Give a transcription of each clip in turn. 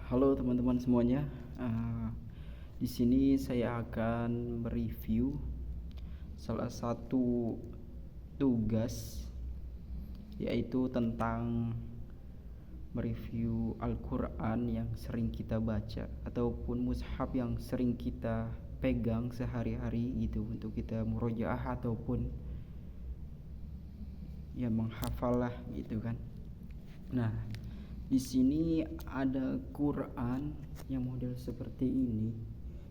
Halo teman-teman semuanya. Eh, di sini saya akan mereview salah satu tugas, yaitu tentang mereview Al-Quran yang sering kita baca ataupun mushaf yang sering kita pegang sehari-hari gitu, untuk kita murojaah ataupun ya menghafal lah gitu kan. Nah, di sini ada Quran yang model seperti ini.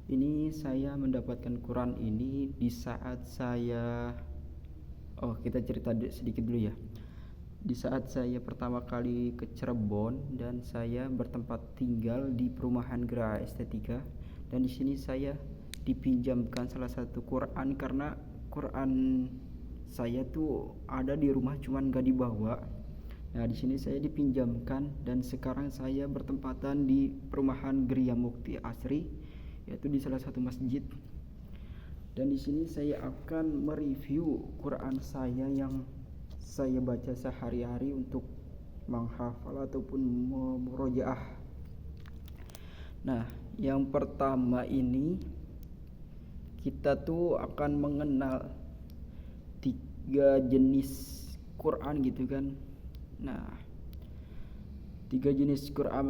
Ini saya mendapatkan Quran ini di saat saya kita cerita sedikit dulu ya. Di saat saya pertama kali ke Cirebon dan saya bertempat tinggal di perumahan Geraha Estetika, dan di sini saya dipinjamkan salah satu Quran karena Quran saya tuh ada di rumah cuman gak dibawa. Nah, di sini saya dipinjamkan dan sekarang saya bertempatan di perumahan Gria Mukti Asri, yaitu di salah satu masjid. Dan di sini saya akan mereview Quran saya yang saya baca sehari-hari untuk menghafal ataupun murojaah. Nah, yang pertama ini kita tuh akan mengenal 3 jenis Quran gitu kan. Nah, 3 jenis Quran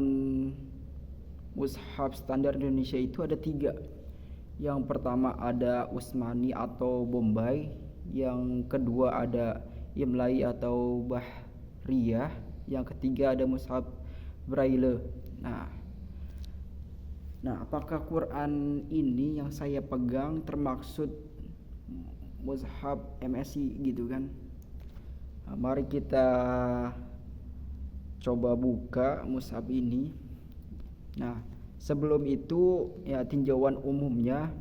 mushaf standar Indonesia itu ada 3. Yang pertama ada Usmani atau Bombay, yang kedua ada Imlai atau Bahriyah, yang ketiga ada mushaf Braille. Nah, apakah Quran ini yang saya pegang termaksud mushaf MSI gitu kan? Nah, mari kita coba buka mushaf ini. Nah, sebelum itu ya tinjauan umumnya,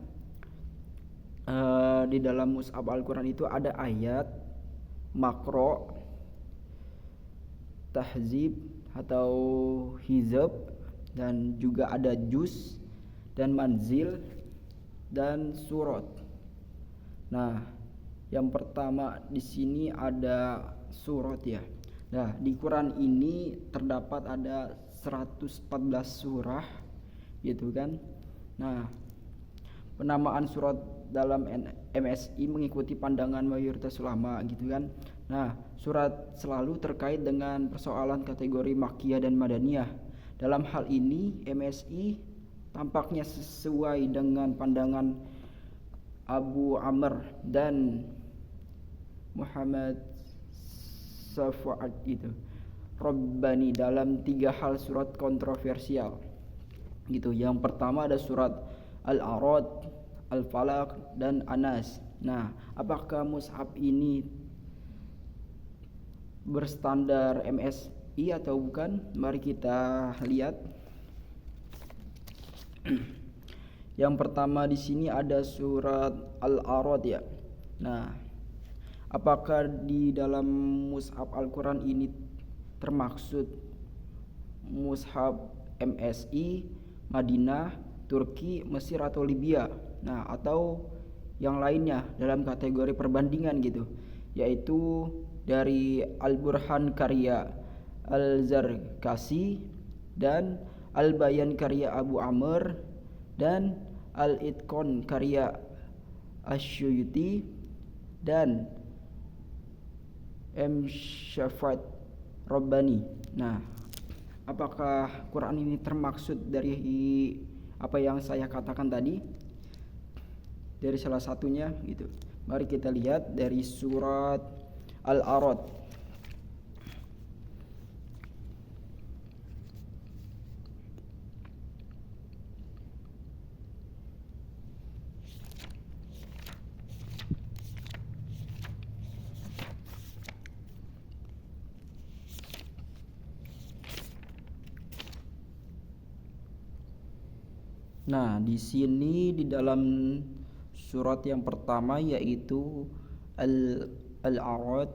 di dalam mushaf Al-Quran itu ada ayat, makro, tahzib atau hizab, dan juga ada juz dan manzil dan surat. Nah, yang pertama di sini ada surat ya. Nah, di Quran ini terdapat ada 114 surah gitu kan. Nah, penamaan surat dalam MSI mengikuti pandangan mayoritas ulama gitu kan. Nah, surat selalu terkait dengan persoalan kategori Makkiyah dan Madaniyah. Dalam hal ini MSI tampaknya sesuai dengan pandangan Abu Amr dan Muhammad Safwat gitu, Rabbani, dalam 3 hal surat kontroversial gitu. Yang pertama ada surat Al-A'rad, Al-Falaq, dan Anas. Nah, apakah mushaf ini berstandar MSI atau bukan? Mari kita lihat. Yang pertama di sini ada surat Al-A'rad ya. Nah, apakah di dalam mushaf Al-Quran ini termaksud mushaf MSI, Madinah, Turki, Mesir atau Libya? Nah, atau yang lainnya dalam kategori perbandingan gitu, yaitu dari Al-Burhan karya Al-Zarkasi dan Al-Bayan karya Abu Amr dan Al-Itqan karya Asyuyuti dan M. Syafat Rabbani. Nah, apakah Quran ini termaksud dari apa yang saya katakan tadi? Dari salah satunya gitu. Mari kita lihat dari surat Al-A'rad. Nah, di sini di dalam surat yang pertama yaitu Al-A'rad,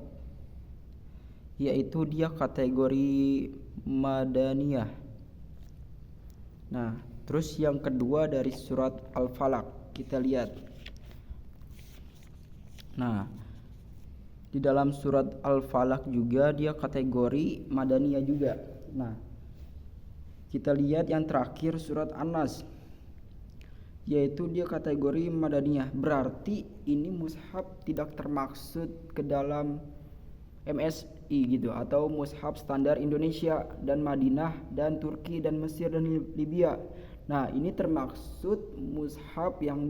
yaitu dia kategori Madaniyah. Nah, terus yang kedua dari surat Al-Falaq, kita lihat. Nah, di dalam surat Al-Falaq juga dia kategori Madaniyah juga. Nah, Kita lihat yang terakhir surat An-Nas, yaitu dia kategori Madaniyah. Berarti ini mushaf tidak termaksud ke dalam MSI gitu, atau mushaf standar Indonesia dan Madinah dan Turki dan Mesir dan Libya. Nah, ini termaksud mushaf yang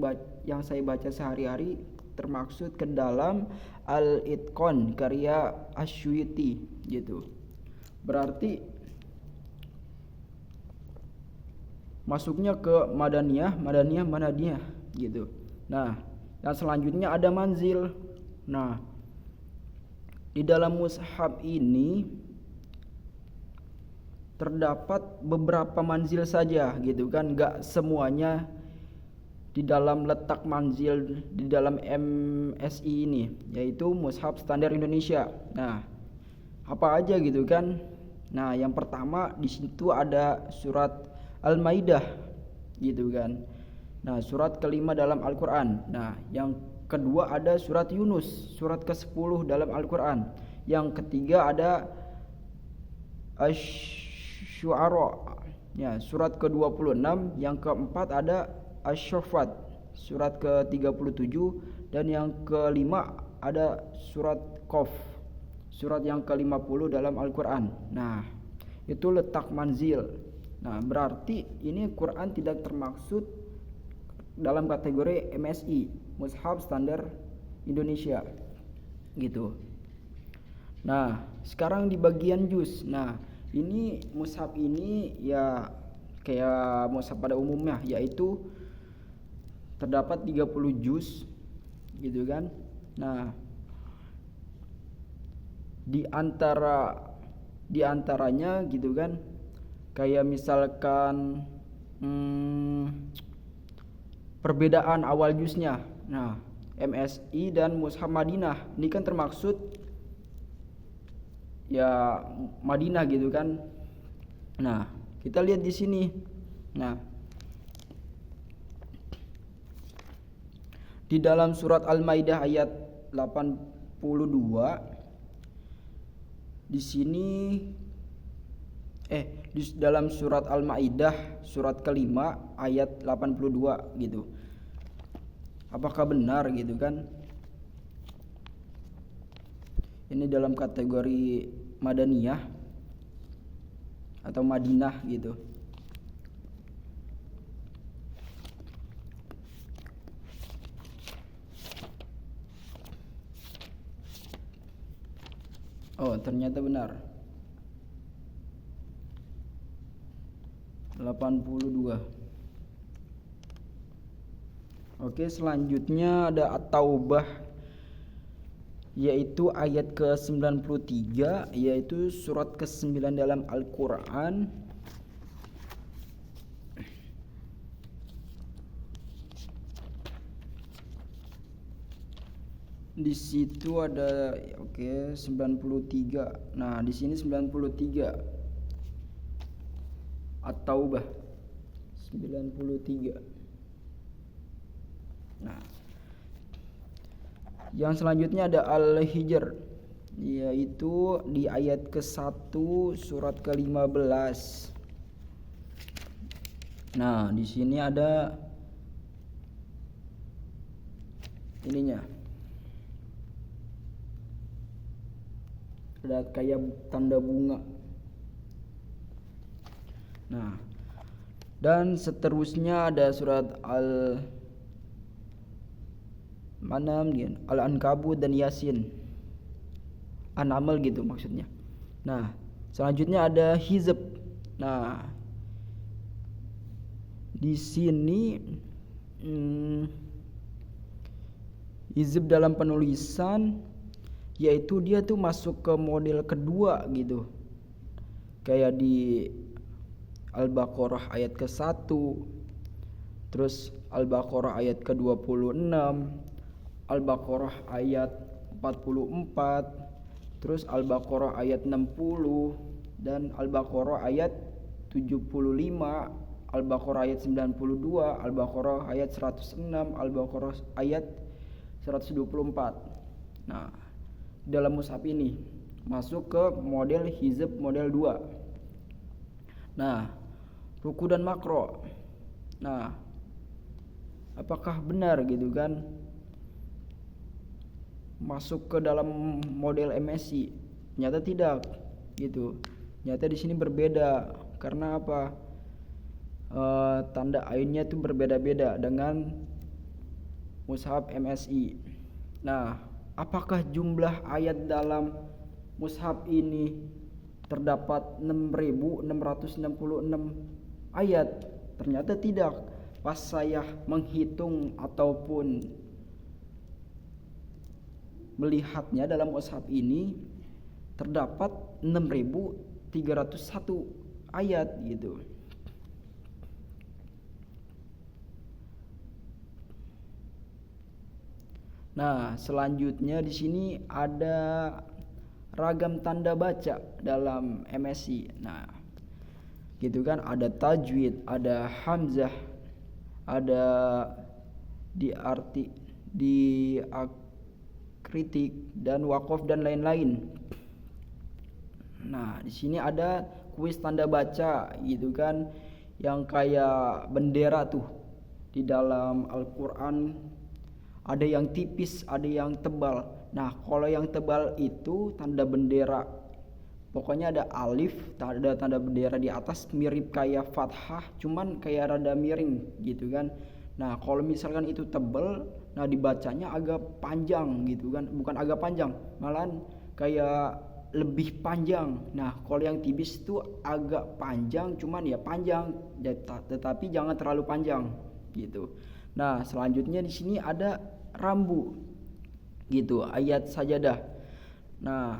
saya baca sehari-hari, termaksud ke dalam Al-Itqan karya Asyuyuti gitu. Berarti masuknya ke Madaniyah gitu. Nah, yang selanjutnya ada manzil. Nah, di dalam mushaf ini terdapat beberapa manzil saja gitu kan, enggak semuanya di dalam letak manzil di dalam MSI ini, yaitu mushaf standar Indonesia. Nah, apa aja gitu kan? Nah, yang pertama di situ ada surat Al-Maidah gitu kan. Nah, surat kelima dalam Al-Qur'an. Nah, yang kedua ada surat Yunus, surat ke-10 dalam Al-Qur'an. Yang ketiga ada Asy-Syu'ara, ya, surat ke-26. Yang keempat ada Asy-Syaffat, surat ke-37. Dan yang kelima ada surat Qaf, surat yang ke-50 dalam Al-Qur'an. Nah, itu letak manzil. Nah, berarti ini Quran tidak termaksud dalam kategori MSI, mushaf standar Indonesia gitu. Nah, sekarang di bagian juz. Nah, ini mushaf ini ya kayak mushaf pada umumnya, yaitu terdapat 30 juz gitu kan. Nah, di antaranya gitu kan, kayak misalkan perbedaan awal juznya. Nah, MSI dan mushaf Madinah ini kan termaksud ya Madinah gitu kan. Nah, kita lihat di sini. Nah, di dalam surat Al-Maidah ayat 82 di sini di dalam surat Al-Maidah surat kelima ayat 82 gitu. Apakah benar gitu kan? Ini dalam kategori Madaniyah atau Madinah gitu. Oh, ternyata benar. 82. Oke, selanjutnya ada At-Taubah, yaitu ayat ke-93, yaitu surat ke-9 dalam Al-Qur'an. Di situ ada 93. Nah, di sini 93. At-Taubah 93. Nah, yang selanjutnya ada Al-Hijr, yaitu di ayat ke-1 surat ke-15. Nah, di sini ada ininya. Ada kayak tanda bunga. Nah, dan seterusnya ada surat Al-Ankabut dan Yasin, An-Naml gitu maksudnya. Nah, selanjutnya ada Hizb. Nah, di sini Hizb dalam penulisan, yaitu dia tuh masuk ke model kedua gitu. Kayak di Al-Baqarah ayat ke-1, terus Al-Baqarah ayat ke-26, Al-Baqarah ayat 44, terus Al-Baqarah ayat 60, dan Al-Baqarah ayat 75, Al-Baqarah ayat 92, Al-Baqarah ayat 106, Al-Baqarah ayat 124. Nah, dalam mushaf ini masuk ke model Hizb model 2. Nah, ruku dan makro. Nah, apakah benar gitu kan masuk ke dalam model MSI? Ternyata tidak gitu. Ternyata di sini berbeda. Karena apa? Tanda ainnya itu berbeda-beda dengan mushaf MSI. Nah, apakah jumlah ayat dalam mushaf ini terdapat 6.666 ayat? Ternyata tidak. Pas saya menghitung ataupun melihatnya dalam mushaf ini terdapat 6.301 ayat gitu. Nah, selanjutnya di sini ada ragam tanda baca dalam MSI. Nah, gitu kan, ada tajwid, ada hamzah, ada diakritik dan waqaf dan lain-lain. Nah, di sini ada kuis tanda baca gitu kan, yang kayak bendera tuh di dalam Al-Qur'an. Ada yang tipis, ada yang tebal. Nah, kalau yang tebal itu tanda bendera. Pokoknya ada alif, ada tanda bendera di atas mirip kayak fathah, cuman kayak rada miring gitu kan. Nah, kalau misalkan itu tebal, nah dibacanya agak panjang gitu kan. Bukan agak panjang, malahan kayak lebih panjang. Nah, kalau yang tipis itu agak panjang, cuman ya panjang, tetapi jangan terlalu panjang gitu. Nah, selanjutnya di sini ada rambu gitu, ayat sajadah. Nah,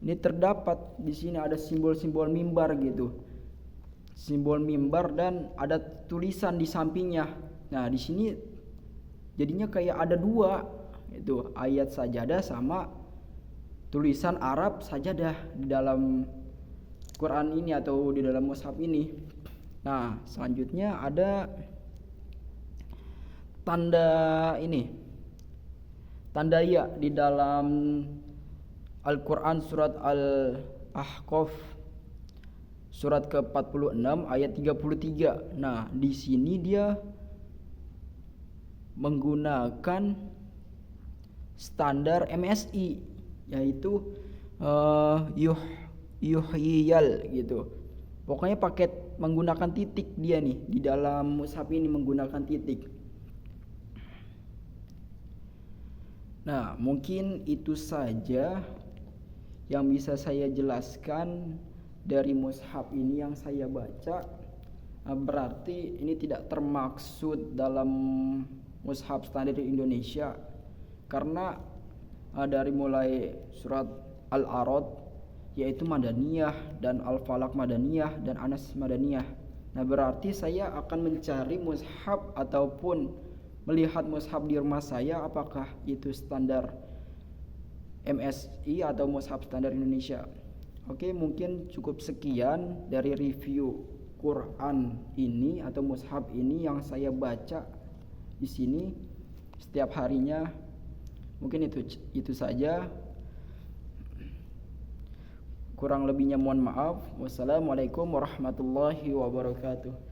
ini terdapat di sini ada simbol-simbol mimbar gitu. Simbol mimbar dan ada tulisan di sampingnya. Nah, di sini jadinya kayak ada dua, itu ayat sajadah sama tulisan Arab sajadah di dalam Quran ini atau di dalam mushaf ini. Nah, selanjutnya ada tanda ya di dalam Al-Quran surat Al-Ahqaf surat ke-46 ayat 33. Nah, di sini dia menggunakan standar MSI, yaitu yuhyiyal gitu. Pokoknya pakai menggunakan titik dia nih, di dalam mushaf ini menggunakan titik. Nah, mungkin itu saja yang bisa saya jelaskan dari mushaf ini yang saya baca. Berarti ini tidak termaksud dalam mushaf standar Indonesia, karena dari mulai surat Al-A'rad yaitu Madaniyah, dan Al-Falaq Madaniyah, dan Anas Madaniyah. Nah, berarti saya akan mencari mushaf ataupun melihat mushaf di rumah saya apakah itu standar MSI atau mushaf standar Indonesia. Oke, mungkin cukup sekian dari review Quran ini atau mushaf ini yang saya baca di sini setiap harinya. Mungkin itu saja. Kurang lebihnya mohon maaf. Wassalamualaikum warahmatullahi wabarakatuh.